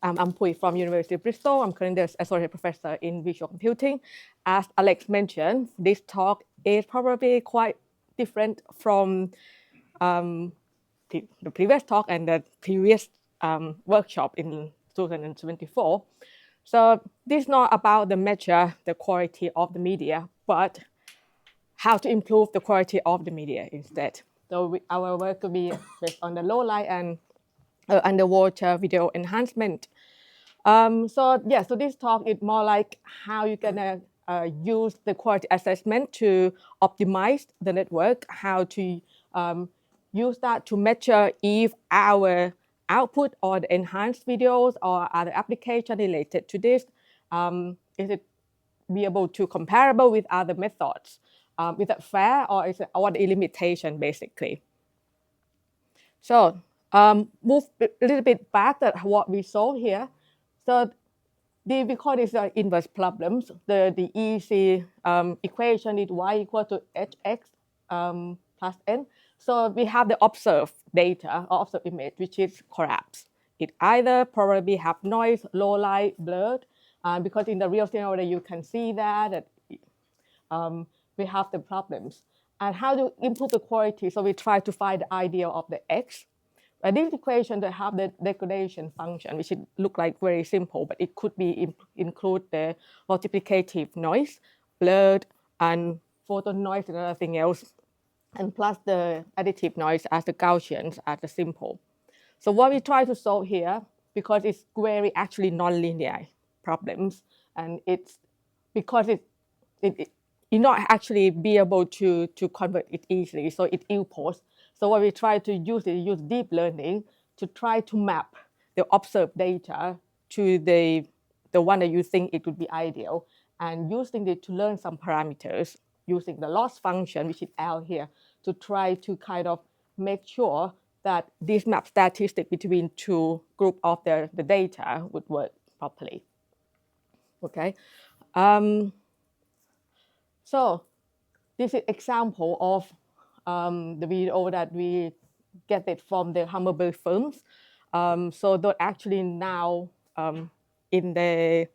I'm Pui from University of Bristol. I'm currently an associate professor in visual computing. As Alex mentioned, this talk is probably quite different from the previous talk and the previous workshop in 2024. So this is not about the measure the quality of the media, but how to improve the quality of the media instead. So our work will be based on the low light and underwater video enhancement. So this talk is more like how you're gonna use the quality assessment to optimize the network, how to use that to measure if our output or the enhanced videos or other application related to this, is it be able to comparable with other methods? Is it fair or is it what the limitation basically? So move a little bit back at what we saw here. So we call this inverse problems. The easy equation is y equal to hx plus n. So we have the observed data or observed image, which is collapsed. It either probably have noise, low light, blurred, because in the real scenario you can see that we have the problems. And how to improve the quality? So we try to find the ideal of the x. This equation they have the degradation function, which look like very simple, but it could be include the multiplicative noise, blurred, and photo noise and everything else, and plus the additive noise as the Gaussians as the simple. So what we try to solve here, because it's very actually nonlinear problems, and it's because it not actually be able to convert it easily, so it ill-posed. So what we try to use is use deep learning to try to map the observed data to the one that you think it would be ideal, and using it to learn some parameters using the loss function, which is L here, to try to kind of make sure that this map statistic between two groups of the data would work properly. Okay. So this is example of the video that we get it from the Hummingbird films. So they're actually now in the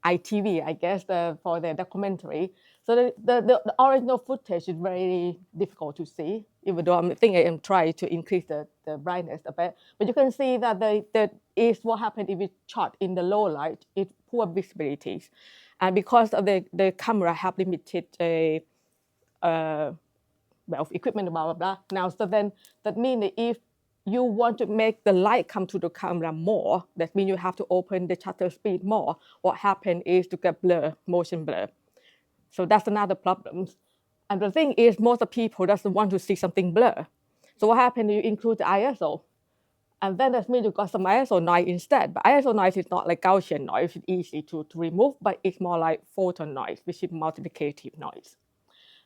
ITV, I guess, for the documentary. So the original footage is very difficult to see, even though I think I am trying to increase the brightness a bit. But you can see that that is what happened if it's shot in the low light, it's poor visibility. And because of the camera have limited equipment, blah, blah, blah. Now, so then that means that if you want to make the light come to the camera more, that means you have to open the shutter speed more. What happens is to get blur, motion blur. So that's another problem. And the thing is, most of people doesn't want to see something blur. So what happens, you include the ISO. And then that means you got some ISO noise instead. But ISO noise is not like Gaussian noise, it's easy to remove, but it's more like photon noise, which is multiplicative noise.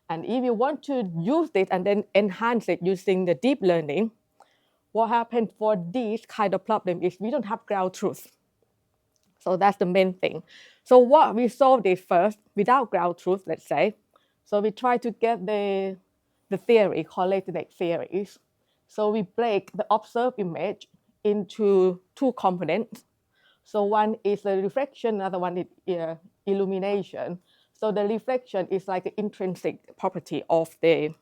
And if you want to use it and then enhance it using the deep learning, what happens for this kind of problem is we don't have ground truth. So that's the main thing. So what we solved is first, without ground truth, let's say. So we try to get the theory, correlated theories. So we break the observed image into two components. So one is the reflection, another one is illumination. So the reflection is like an intrinsic property of the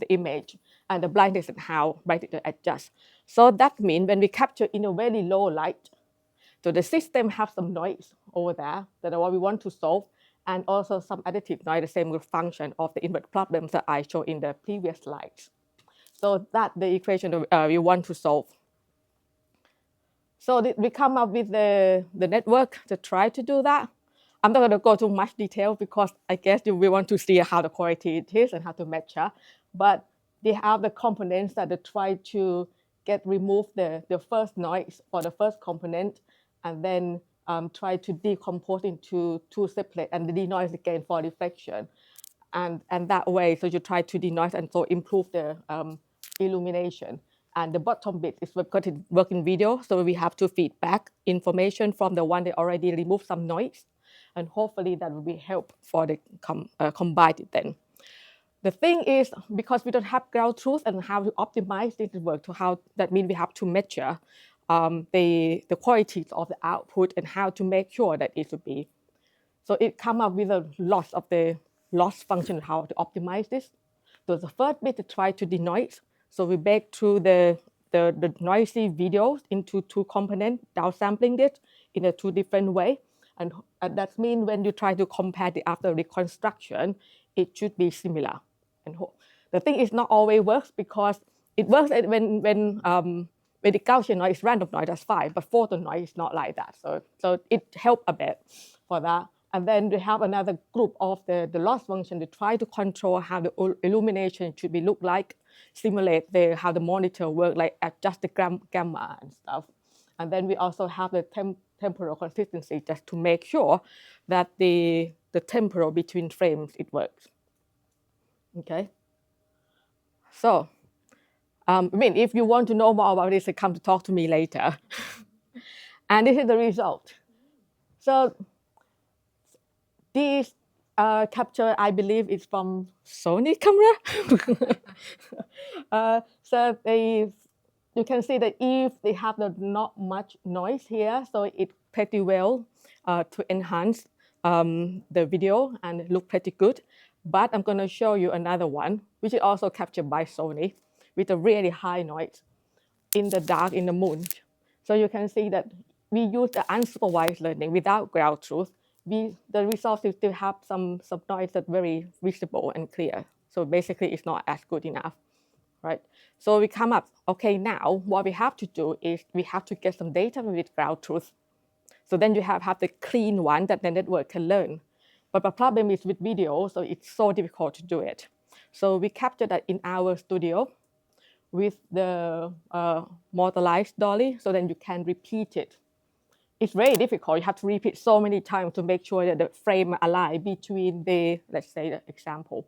image, and the brightness and how bright it adjusts. So that means when we capture in a very low light, so the system has some noise over there that is what we want to solve, and also some additive noise, the same function of the inverse problems that I showed in the previous slides. So that's the equation we want to solve. So we come up with the network to try to do that. I'm not going to go too much detail because I guess we want to see how the quality it is and how to measure. But they have the components that they try to remove the first noise for the first component, and then try to decompose into two separate and denoise again for reflection. And that way, so you try to denoise and so improve the illumination. And the bottom bit is because it works in video, so we have to feed back information from the one that already removed some noise. And hopefully that will be help for the combined then. The thing is, because we don't have ground truth and how to optimize this work, to how that means we have to measure the quality of the output and how to make sure that it should be. So it come up with a lot of the loss function, how to optimize this. So the first bit to try to denoise. So we break through the noisy videos into two components, downsampling it in a two different way. And that means when you try to compare the after reconstruction, it should be similar. And the thing is not always works because it works when the Gaussian noise is random noise, that's fine, but photo noise is not like that. So it helped a bit for that. And then we have another group of the loss function to try to control how the illumination should be look like, simulate how the monitor work, like adjust the gamma and stuff. And then we also have the temporal consistency just to make sure that the temporal between frames, it works. Okay. So, if you want to know more about this, come to talk to me later. And this is the result. So this capture, I believe, is from Sony camera. So you can see that if they have not much noise here, so it pretty well to enhance the video and look pretty good. But I'm going to show you another one, which is also captured by Sony with a really high noise in the dark, in the moon. So you can see that we use the unsupervised learning without ground truth. The results still have some noise that's very visible and clear. So basically, it's not as good enough, right? So we come up, okay, now what we have to do is we have to get some data with ground truth. So then you have the clean one that the network can learn. But the problem is with video, so it's so difficult to do it. So we capture that in our studio with the motorized dolly, so then you can repeat it. It's very difficult. You have to repeat so many times to make sure that the frame align between the, let's say, the example.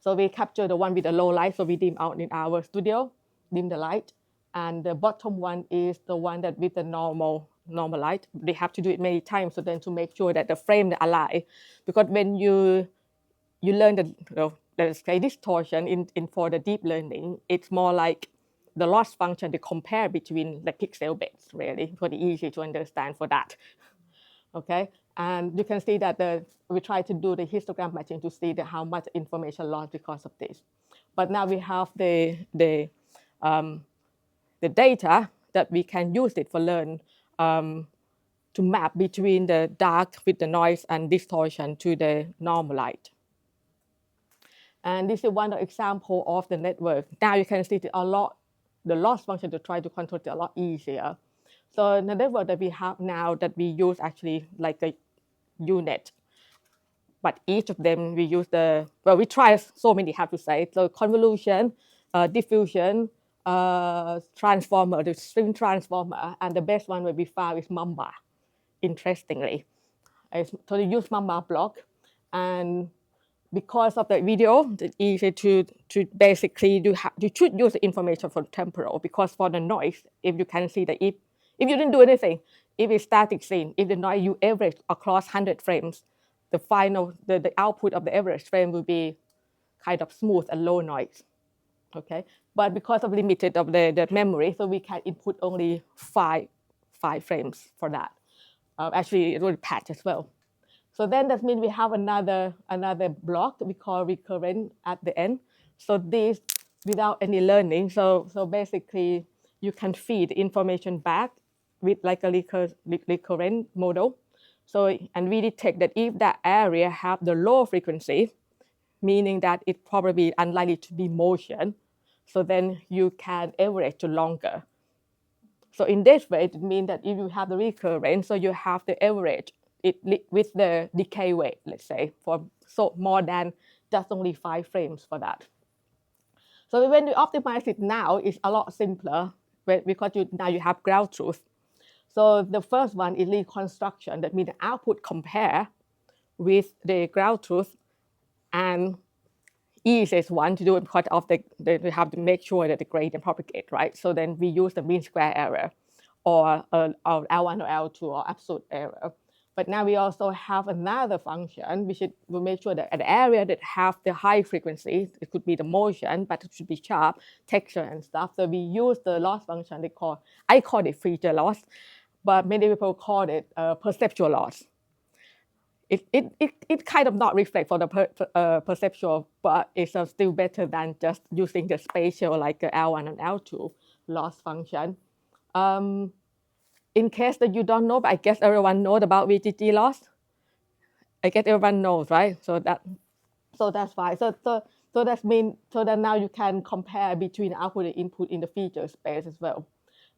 So we capture the one with the low light, so we dim out in our studio, dim the light. And the bottom one is the one that with the normal light. They have to do it many times, so then to make sure that the frame align. Because when you learn let's say distortion in for the deep learning, it's more like the loss function to compare between the pixel bits, really, pretty easy to understand for that. Okay, and you can see that we try to do the histogram matching to see how much information lost because of this. But now we have the data that we can use it for learn to map between the dark with the noise and distortion to the normal light. And this is one example of the network. Now you can see the loss function to try to control it a lot easier. So the network that we have now that we use actually like a unit. But each of them we use we try so many, have to say. So convolution, diffusion, transformer, the string transformer, and the best one that we found is Mamba, interestingly. So you use Mamba block, and because of the video, it's easy to basically you should use the information from temporal, because for the noise, if you can see that if you didn't do anything, if it's static scene, if the noise you average across 100 frames, the final the output of the average frame will be kind of smooth and low noise. Okay, but because of limited of the memory, so we can input only five frames for that. Actually, it will patch as well. So then that means we have another block we call recurrent at the end. So this without any learning. So basically you can feed information back with like a recurrent model. So and we detect that if that area have the low frequency, meaning that it probably unlikely to be motion, so then you can average to longer. So in this way, it means that if you have the recurrent, so you have the average with the decay weight, let's say, for so more than just only 5 frames for that. So when you optimize it now, it's a lot simpler because now you have ground truth. So the first one is reconstruction. That means the output compare with the ground truth, and easiest one to do it because of we have to make sure that the gradient propagate, right? So then we use the mean square error or L1 or L2 or absolute error. But now we also have another function, which will make sure that an area that have the high frequency, it could be the motion, but it should be sharp, texture and stuff. So we use the loss function I call it feature loss, but many people call it perceptual loss. It kind of not reflect for the perceptual, but it's still better than just using the spatial like L1 and L2 loss function. In case that you don't know, but I guess everyone knows about VGG loss. I guess everyone knows, right? So that's fine. So that means that now you can compare between output and input in the feature space as well.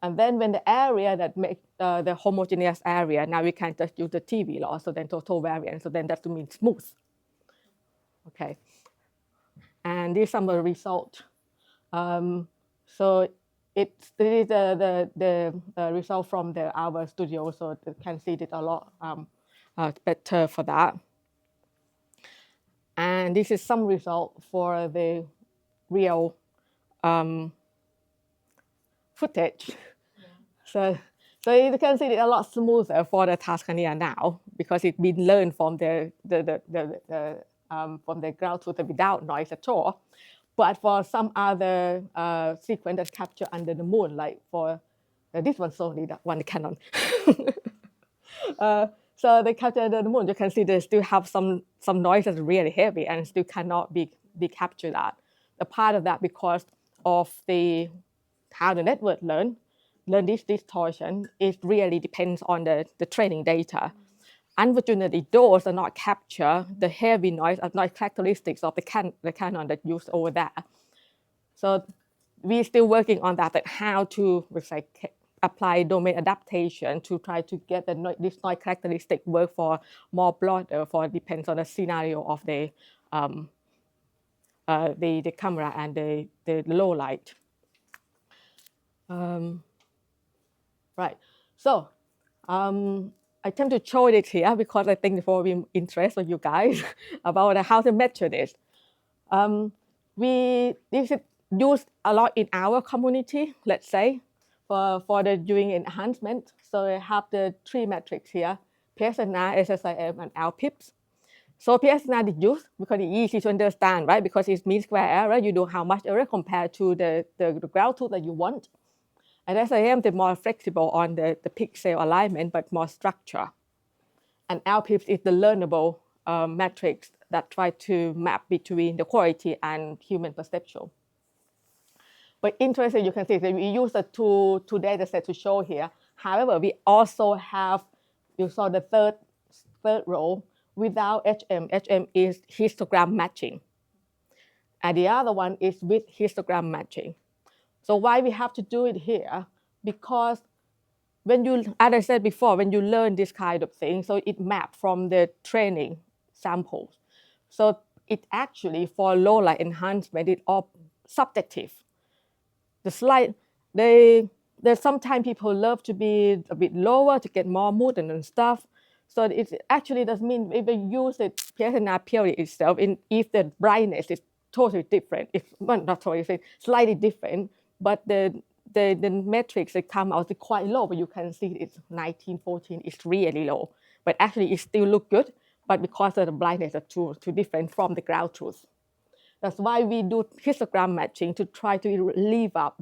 And then when the area that makes the homogeneous area, now we can just use the TV loss, so then total variance, so then that means smooth. Okay. And these are some of the results. So this is the result from our studio, so you can see it a lot better for that. And this is some result for the real footage. Yeah. So you can see it a lot smoother for the Tuscania now because it's been learned from the ground truth without noise at all. But for some other sequence that's captured under the moon, like for this one's only that one Canon. So they capture under the moon. You can see they still have some noise that's really heavy and still cannot be captured that. The part of that because of how the network learn this distortion, it really depends on the training data. Unfortunately, those are not capture the heavy noise, are not characteristics of the Canon that used over there. So we're still working on that how to apply domain adaptation to try to get this noise characteristic work for more broader, depends on the scenario of the camera and the low light. Right. So I tend to show it here because I think it will be interest for you guys about how to measure this. This is used a lot in our community, let's say, for doing enhancement. So I have the three metrics here, PSNR, SSIM, and LPIPs. So PSNR is used because it's easy to understand, right? Because it's mean square error. You know how much error compared to the ground truth that you want. And SIM, they're more flexible on the pixel alignment, but more structure. And LPIPs is the learnable metrics that try to map between the quality and human perception. But interesting, you can see that we use the two data sets to show here. However, we also have, you saw the third row without HM. HM is histogram matching. And the other one is with histogram matching. So why we have to do it here? Because as I said before, when you learn this kind of thing, so it maps from the training samples. So it actually, for low light enhancement, it's all subjective. The slide, there's sometimes people love to be a bit lower to get more mood and stuff. So it actually does mean if you use the PSNR purely itself, if the brightness is totally different, not totally, slightly different, but the metrics that come out is quite low, but you can see it's 19, 14, it's really low. But actually it still looks good, but because of the brightness are too different from the ground truth. That's why we do histogram matching to try to leave up,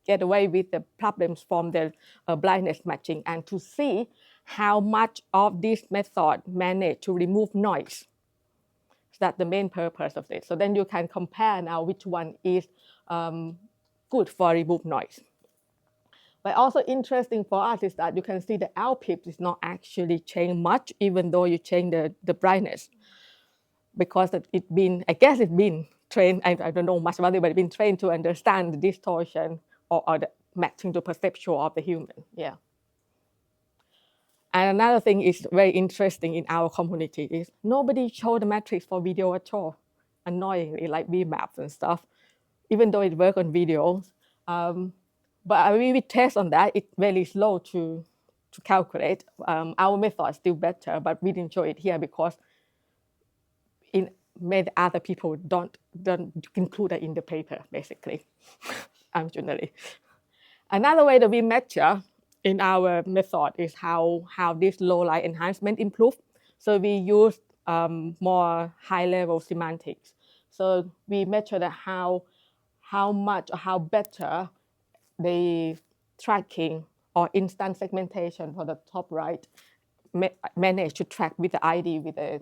get away with the problems from the blindness matching and to see how much of this method manage to remove noise. So that's the main purpose of this. So then you can compare now which one is good for remove noise. But also interesting for us is that you can see the LPIP is not actually changed much, even though you change the brightness. Because I guess it's been trained, I don't know much about it, but it's been trained to understand the distortion or the matching to perception of the human, yeah. And another thing is very interesting in our community is nobody showed the metrics for video at all, annoyingly, like VMAPs and stuff, even though it works on videos. But we test on that, it's very slow to calculate. Our method is still better, but we didn't show it here because many other people don't include it in the paper, basically, unfortunately. Another way that we measure in our method is how this low light enhancement improve. So we use more high level semantics. So we measure that how much or how better the tracking or instant segmentation for the top right manage to track with the ID with the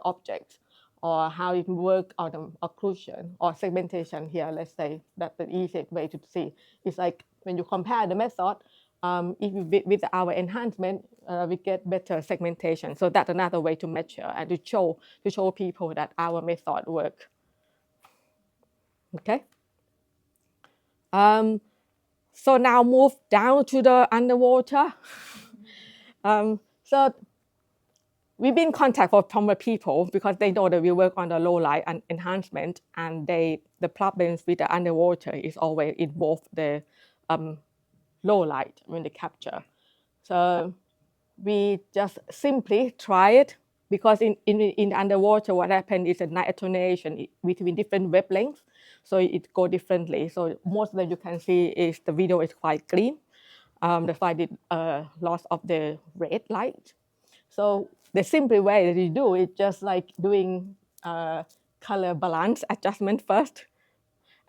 object, or how it work on the occlusion or segmentation here. Let's say that's the easiest way to see. It's like when you compare the method, if you, with our enhancement, we get better segmentation. So that's another way to measure and to show people that our method work. Okay. So now move down to the underwater. So we've been in contact from the people because they know that we work on the low light and enhancement, and the problems with the underwater is always involve the low light when they capture. So we just simply try it, because in underwater what happens is a night attenuation between different wavelengths, so it go differently. So most of them you can see is the video is quite clean. That's why the loss of the red light. So the simple way that you do it, just like doing color balance adjustment first,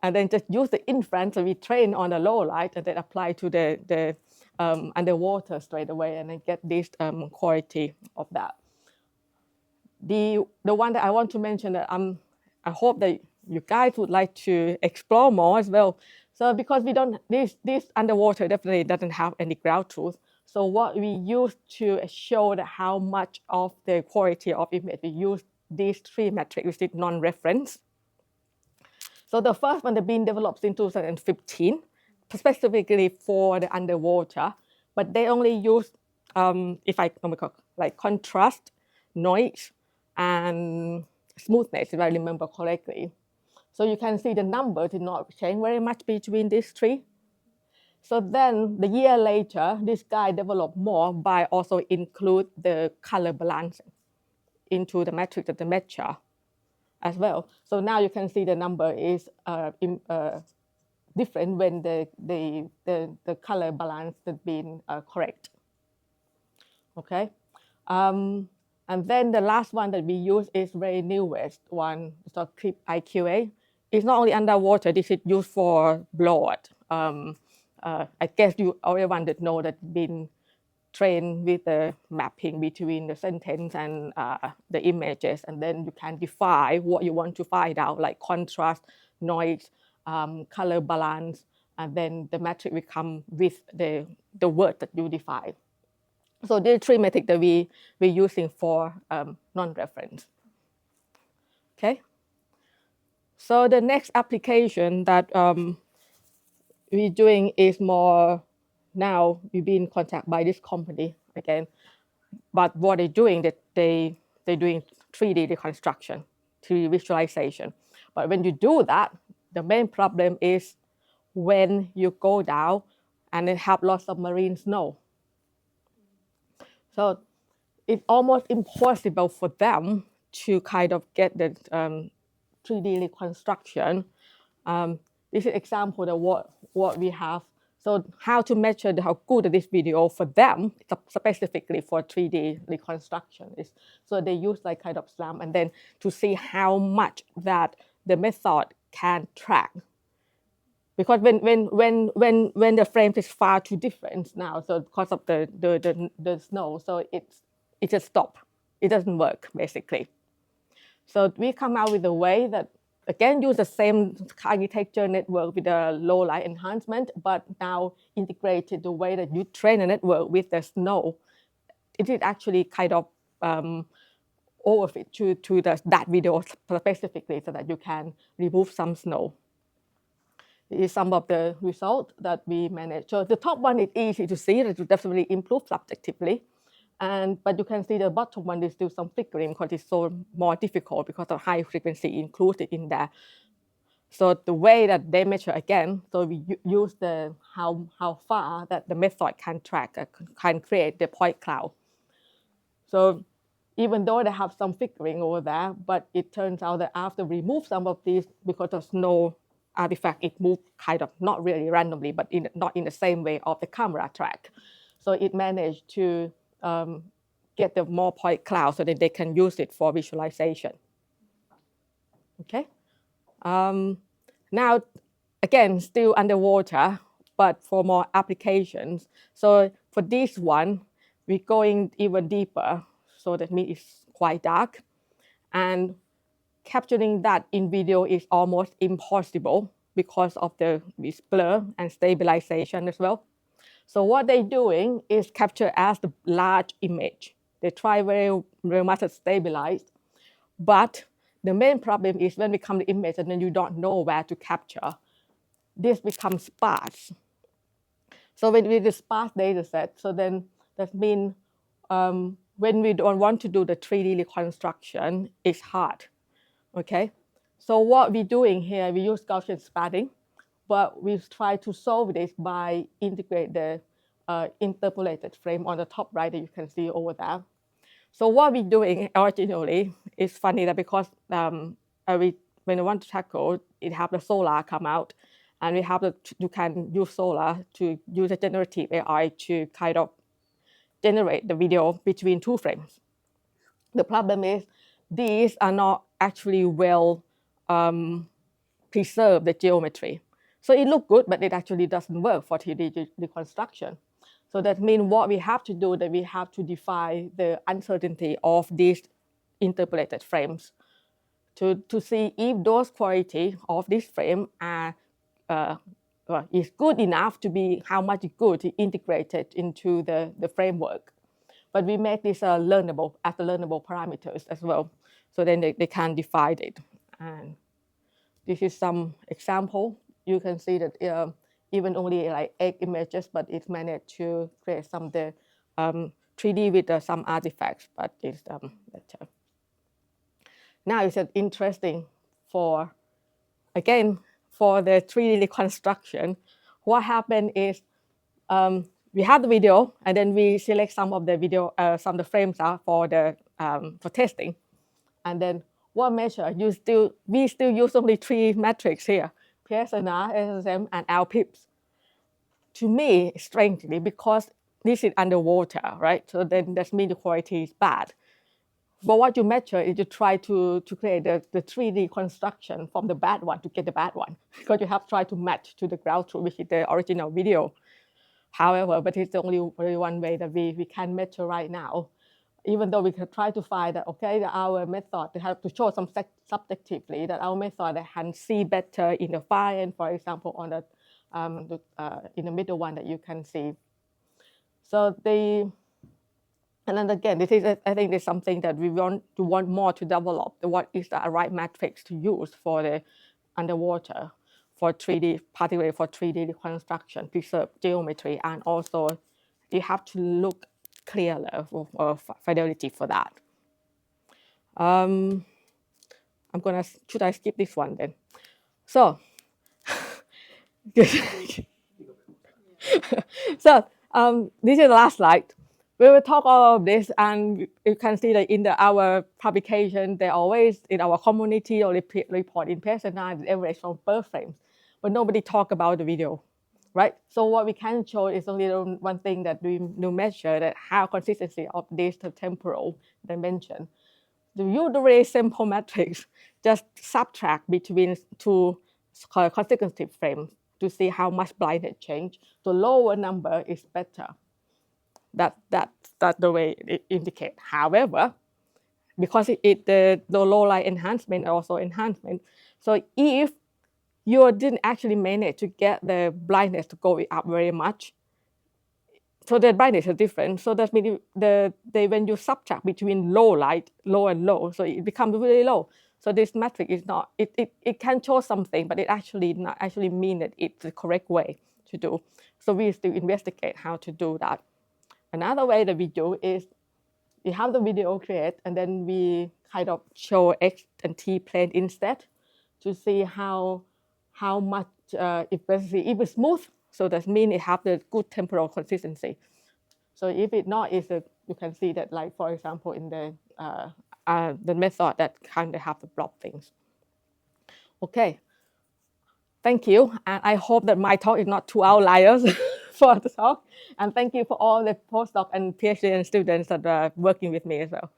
and then just use the inference. So we train on the low light and then apply to the underwater straight away, and then get this quality of that. The one that I want to mention that I hope that you guys would like to explore more as well. So because we don't, this underwater definitely doesn't have any ground truth. So what we use to show that how much of the quality of image, we use these three metrics, which is non-reference. So the first one has been developed in 2015, specifically for the underwater, but they only use, if I remember, like contrast, noise, and smoothness, if I remember correctly. So you can see the number did not change very much between these three. So then the year later, this guy developed more by also include the color balance into the metric of the measure as well. So now you can see the number is different when the color balance has been correct. Okay. And then the last one that we use is very newest one, so Clip IQA. It's not only underwater, this is used for blood. I guess everyone that know that been trained with the mapping between the sentence and the images, and then you can define what you want to find out, like contrast, noise, color balance, and then the metric will come with the word that you define. So there are three metrics that we're using for non-reference. Okay. So the next application that we're doing is more, now we've been in contact by this company again, but what they're doing, that they're doing 3D reconstruction, 3D visualization. But when you do that, the main problem is when you go down and then have lots of marine snow. So it's almost impossible for them to kind of get the 3D reconstruction. This is an example of what we have. So how to measure how good this video for them, specifically for 3D reconstruction, is so they use like kind of SLAM, and then to see how much that the method can track. Because when the frame is far too different now, so because of the snow, so it just stops. It doesn't work basically. So we come out with a way that again use the same architecture network with the low light enhancement, but now integrated the way that you train a network with the snow. It is actually kind of overfit to that video specifically, so that you can remove some snow. This is some of the results that we managed. So the top one is easy to see, that you definitely improve subjectively. But you can see the bottom one is still some flickering because it's so more difficult because of high frequency included in there. So the way that they measure again, so we use the how far that the method can track, can create the point cloud. So even though they have some flickering over there, but it turns out that after we remove some of these, because of snow artifact, it moves kind of not really randomly, but not in the same way of the camera track. So it managed to get the more point cloud so that they can use it for visualization. Okay. Now, again, still underwater, but for more applications. So for this one, we're going even deeper. So that means it's quite dark. And capturing that in video is almost impossible because of the blur and stabilization as well. So what they're doing is capture as the large image. They try very, very much to stabilize, but the main problem is when we come to image and then you don't know where to capture, this becomes sparse. So when we do sparse data set, so then that means when we don't want to do the 3D reconstruction, it's hard, okay? So what we're doing here, we use Gaussian spatting, but we try to solve this by integrate the interpolated frame on the top right that you can see over there. So what we're doing originally is funny that because when we want to tackle, it have the solar come out, and we have you can use solar to use a generative AI to kind of generate the video between two frames. The problem is these are not actually well preserve the geometry. So it looks good, but it actually doesn't work for 3D reconstruction. So that means what we have to do, that we have to define the uncertainty of these interpolated frames to see if those quality of this frame are is good enough to be how much good to integrate it into the framework. But we make this learnable as the learnable parameters as well. So then they can define it. And this is some example. You can see that even only like 8 images, but it's managed to create some of the 3D with some artifacts, but it's better. Now it's interesting for, again, for the 3D reconstruction. What happened is we have the video, and then we select some of the video, some of the frames are for the for testing, and then what measure? We still use only 3 metrics here: PSNR, SSM, and LPIPs. To me, strangely, because this is underwater, right? So then that means the quality is bad. But what you measure is you try to create the 3D construction from the bad one to get the bad one, because you have tried to match to the ground truth, which is the original video. However, but it's the only one way that we can measure right now. Even though we can try to find that, okay, that our method, they have to show some subjectively that our method can see better in the far end, for example, on the in the middle one that you can see. So and then again, this is, I think, is something that we want more to develop. What is the right metrics to use for the underwater, for 3D, particularly for 3D reconstruction, preserve geometry, and also you have to look clearer for fidelity for that. Should I skip this one then? So, so this is the last slide. We will talk all of this, and you can see that in our publication, they always, in our community or report in PSNR, the average from per frames, but nobody talk about the video, right? So what we can show is only one thing that we measure, that how consistency of this temporal dimension. The usually simple metrics just subtract between 2 consecutive frames to see how much blindness change. The lower number is better. That's the way it indicates. However, because the low light enhancement also enhancement, so if you didn't actually manage to get the blindness to go up very much, so the brightness is different. So that means when you subtract between low light, low and low, so it becomes really low. So this metric is not, it can show something, but it actually not actually mean that it's the correct way to do. So we still investigate how to do that. Another way that we do is we have the video create, and then we kind of show X and T plane instead to see how much if it's smooth. So that means it have the good temporal consistency. So if it not, you can see that, like for example, in the method that kind of have to block things. Okay. Thank you, and I hope that my talk is not too outliers for the talk. And thank you for all the postdoc and PhD students that are working with me as well.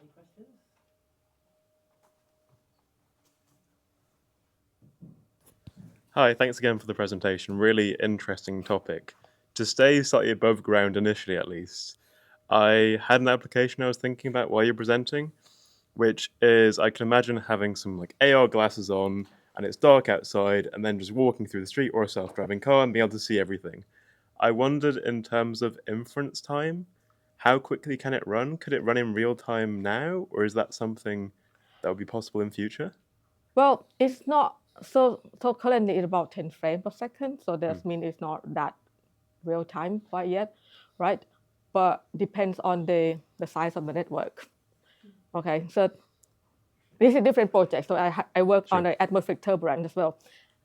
Any questions? Hi, thanks again for the presentation. Really interesting topic. To stay slightly above ground initially, at least, I had an application I was thinking about while you're presenting, which is I can imagine having some like AR glasses on and it's dark outside and then just walking through the street or a self-driving car and being able to see everything. I wondered in terms of inference time, how quickly can it run? Could it run in real time now, or is that something that would be possible in future? Well, it's not, so currently it's about 10 frames per second, so that means it's not that real time quite yet, right? But depends on the size of the network. Okay, so this is a different project. So I work on the atmospheric turbulence as well.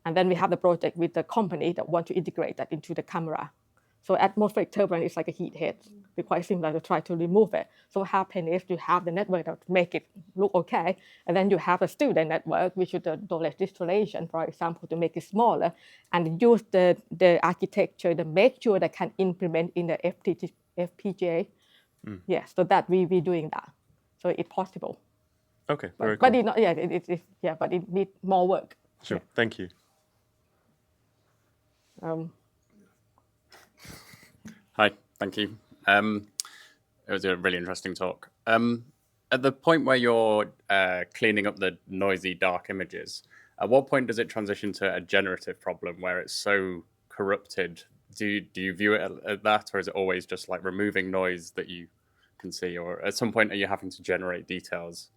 And then we have the project with the company that want to integrate that into the camera. So atmospheric turbulence is like a heat head. It's quite similar to try to remove it. So what happens is you have the network that make it look okay, and then you have a student network, which is the dulles distillation, for example, to make it smaller, and use the architecture to make sure that can implement in the FPGA. Yes, so that we be doing that. So it's possible. Okay, very cool. But it not, yeah, but it needs more work. Sure, Yeah. thank you. Hi, thank you. It was a really interesting talk. At the point where you're cleaning up the noisy, dark images, at what point does it transition to a generative problem where it's so corrupted? Do you view it at that, or is it always just like removing noise that you can see? Or at some point, are you having to generate details?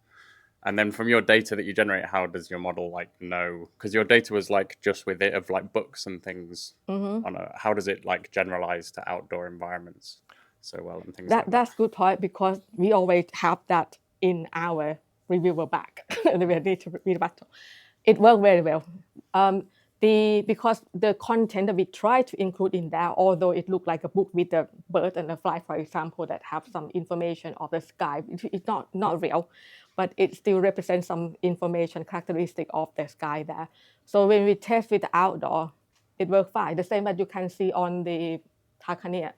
And then from your data that you generate, how does your model like know? Because your data was like just with it of like books and things. How does it like generalize to outdoor environments so well and things like that? That's good point, because we always have that in our reviewer back. And we need to read back. It worked very well. Because the content that we try to include in there, although it looked like a book with a bird and a fly, for example, that have some information of the sky, it's not real, but it still represents some information characteristic of the sky there. So when we test with the outdoor, it worked fine. The same as you can see on the Tanzania,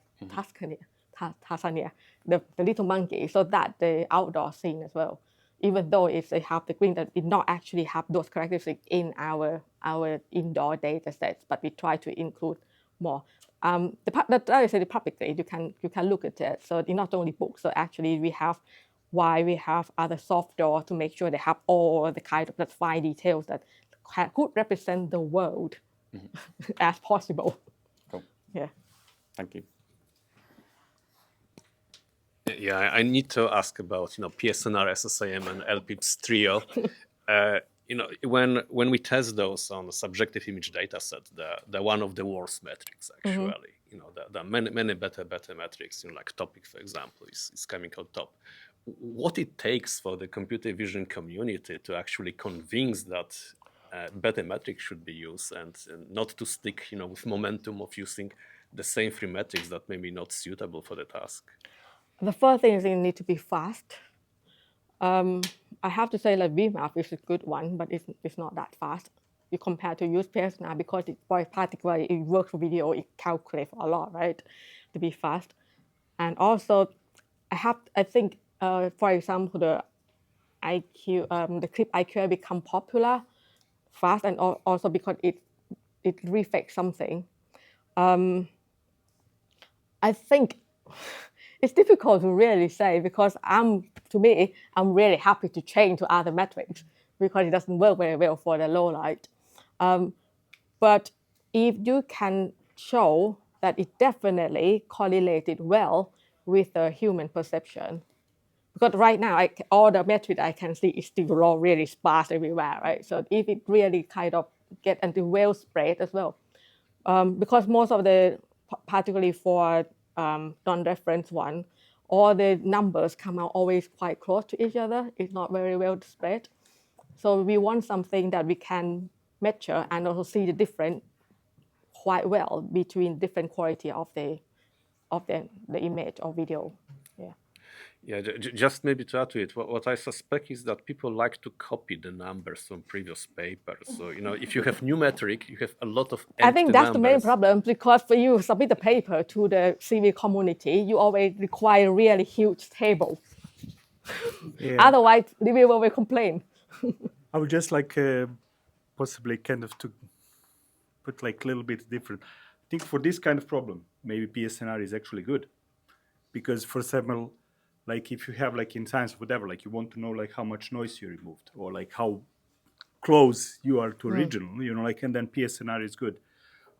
the little monkey, so that the outdoor scene as well. Even though they have the green, that it not actually have those characteristics in our indoor data sets, but we try to include more. That I said publicly, you can look at it. So it's not only books. So actually we have other software to make sure they have all the kind of fine details that could represent the world as possible. Cool. Yeah. Thank you. Yeah, I need to ask about PSNR, SSIM, and LPIPS trio. When we test those on a subjective image data set, they're one of the worst metrics actually. There are many better metrics. Like topic, for example, is coming out top. What it takes for the computer vision community to actually convince that better metrics should be used and not to stick, with momentum of using the same three metrics that may be not suitable for the task. The first thing is you need to be fast. I have to say that VMAP is a good one, but it's not that fast. You compare to use PSNR because particularly it works for video, it calculates a lot, right? To be fast. And also, I think, for example, the clip IQ become popular fast, and also because it reflects something. I think it's difficult to really say, because I'm really happy to change to other metrics because it doesn't work very well for the low light. But if you can show that it definitely correlated well with the human perception, because right now all the metrics I can see is still really sparse everywhere, right? So if it really kind of get into well spread as well, because most of the, particularly for non-reference one, all the numbers come out always quite close to each other. It's not very well spread. So we want something that we can measure and also see the difference quite well between different quality of the image or video. Yeah. Yeah, just maybe to add to it, what I suspect is that people like to copy the numbers from previous papers. So, if you have new metric, you have a lot of empty I think that's the main numbers. problem, because for you to submit the paper to the CV community, you always require really huge table. Yeah. Otherwise, the reviewer will complain. I would just like possibly kind of to put like a little bit different. I think for this kind of problem, maybe PSNR is actually good, because for several, like if you have like in science, whatever, like you want to know like how much noise you removed, or like how close you are to original, like, and then PSNR is good.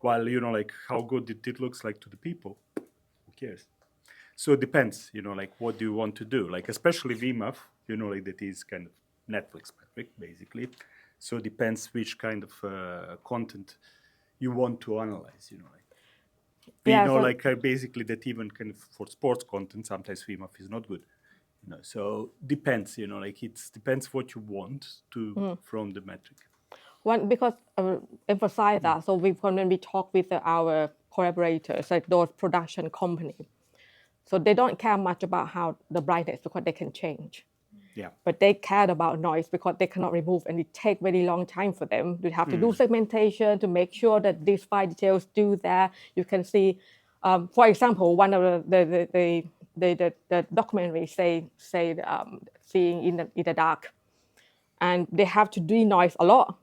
While, like how good it looks like to the people, who cares? So it depends, like what do you want to do? Like especially VMAF, like that is kind of Netflix metric, basically. So it depends which kind of content you want to analyze, like. We Yeah, know so- like basically that even kind of for sports content, sometimes VMAF is not good. So depends, like it depends what you want to from the metric. One, because emphasize that, so when we talk with our collaborators, like those production companies, so they don't care much about how the brightness, because they can change. Yeah. But they care about noise because they cannot remove, and it takes very long time for them. You have to do segmentation to make sure that these fine details do that. You can see, for example, one of the documentary say seeing in the dark, and they have to denoise a lot.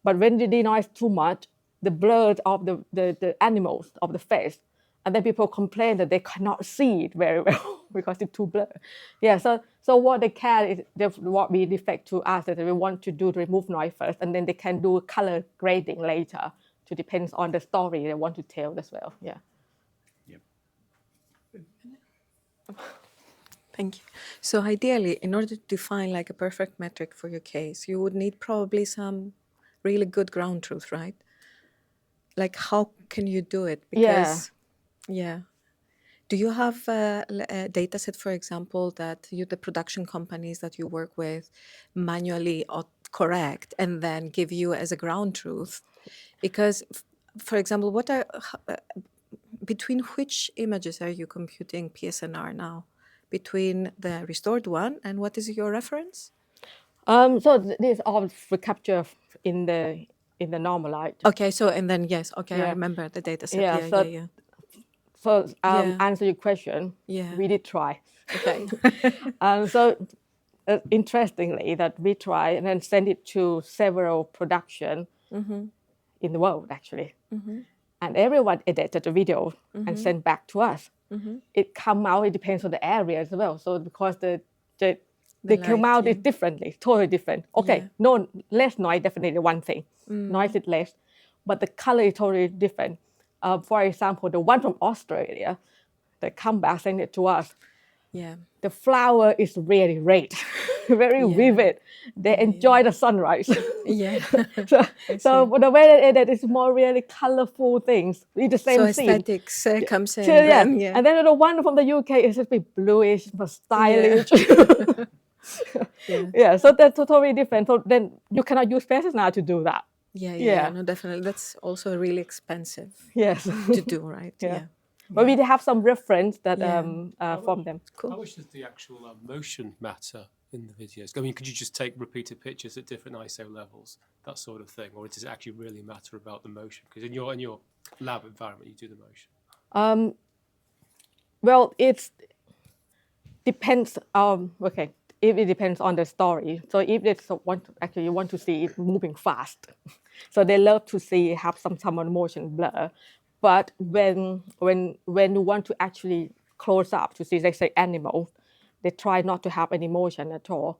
But when they denoise too much, the blur of the animals of the face, and then people complain that they cannot see it very well because it's too blurred. Yeah, so what they care is what we reflect to us that we want to do to remove noise first, and then they can do color grading later to depends on the story they want to tell as well. Yeah. Thank you. So ideally, in order to define like a perfect metric for your case, you would need probably some really good ground truth, right? Like how can you do it? Because, yeah. Do you have a data set, for example, that the production companies that you work with manually correct and then give you as a ground truth? Because, for example, between which images are you computing PSNR now? Between the restored one and what is your reference? So this all we capture in the normal light. Okay, so and then yes, okay, I Yeah. remember the data set. Yeah, so- yeah. So Yeah. answer your question. Yeah. We did try. Okay. So interestingly, that we try and then send it to several production in the world actually, and everyone edited the video and sent back to us. It come out. It depends on the area as well. So because they come light, out yeah. is differently, totally different. Okay, Yeah. no less noise, definitely one thing. Noise is less, but the color is totally different. For example, the one from Australia, that come back send it to us. Yeah. The flower is really red, very Yeah. vivid. They enjoy the sunrise. Yeah. so the way they edit is more really colorful things. It's the same So scene. aesthetics comes in. So, yeah. Then, yeah. And then the one from the UK is a bit bluish, but stylish. Yeah, so that's totally different. So then you cannot use faces now to do that. Yeah, no, definitely. That's also really expensive Yes. to do, right? Yeah. But we have some reference that Yeah. from them. How much does the actual motion matter in the videos? I mean, could you just take repeated pictures at different ISO levels, that sort of thing, or does it actually really matter about the motion? Because in your lab environment, you do the motion. Well, it depends. Okay, if it depends on the story. So if it's you want to see it moving fast, so they love to see have some motion blur. But when you want to actually close up to see, let's say, animals, they try not to have any motion at all.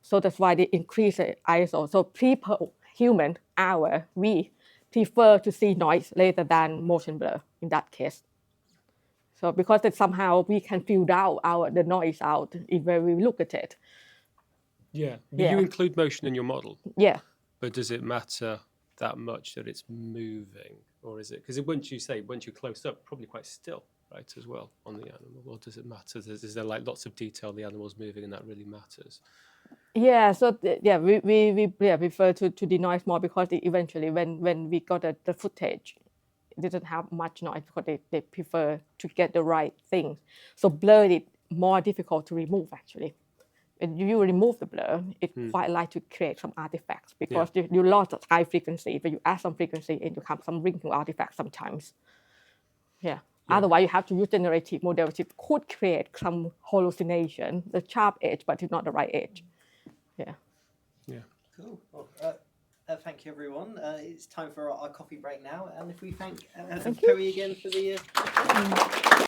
So that's why they increase the ISO. So people, we prefer to see noise rather than motion blur in that case. So because that somehow we can filter out the noise out when we look at it. Yeah. But Yeah. you include motion in your model, Yeah. but does it matter that much that it's moving, or is it because once you close up, probably quite still, right, as well on the animal, or does it matter? Is there like lots of detail the animal's moving and that really matters? Yeah, so we prefer to denoise more because eventually when we got the footage, it didn't have much noise because they prefer to get the right things. So blur it more difficult to remove actually. When you remove the blur, it's quite likely to create some artifacts because you lost the high frequency, but you add some frequency and you have some wrinkle artifacts sometimes. Yeah. Otherwise, you have to use generative model, which could create some hallucination, the sharp edge, but it's not the right edge. Yeah. Yeah. Cool. Well, thank you, everyone. It's time for our coffee break now. And if we thank Pui again for the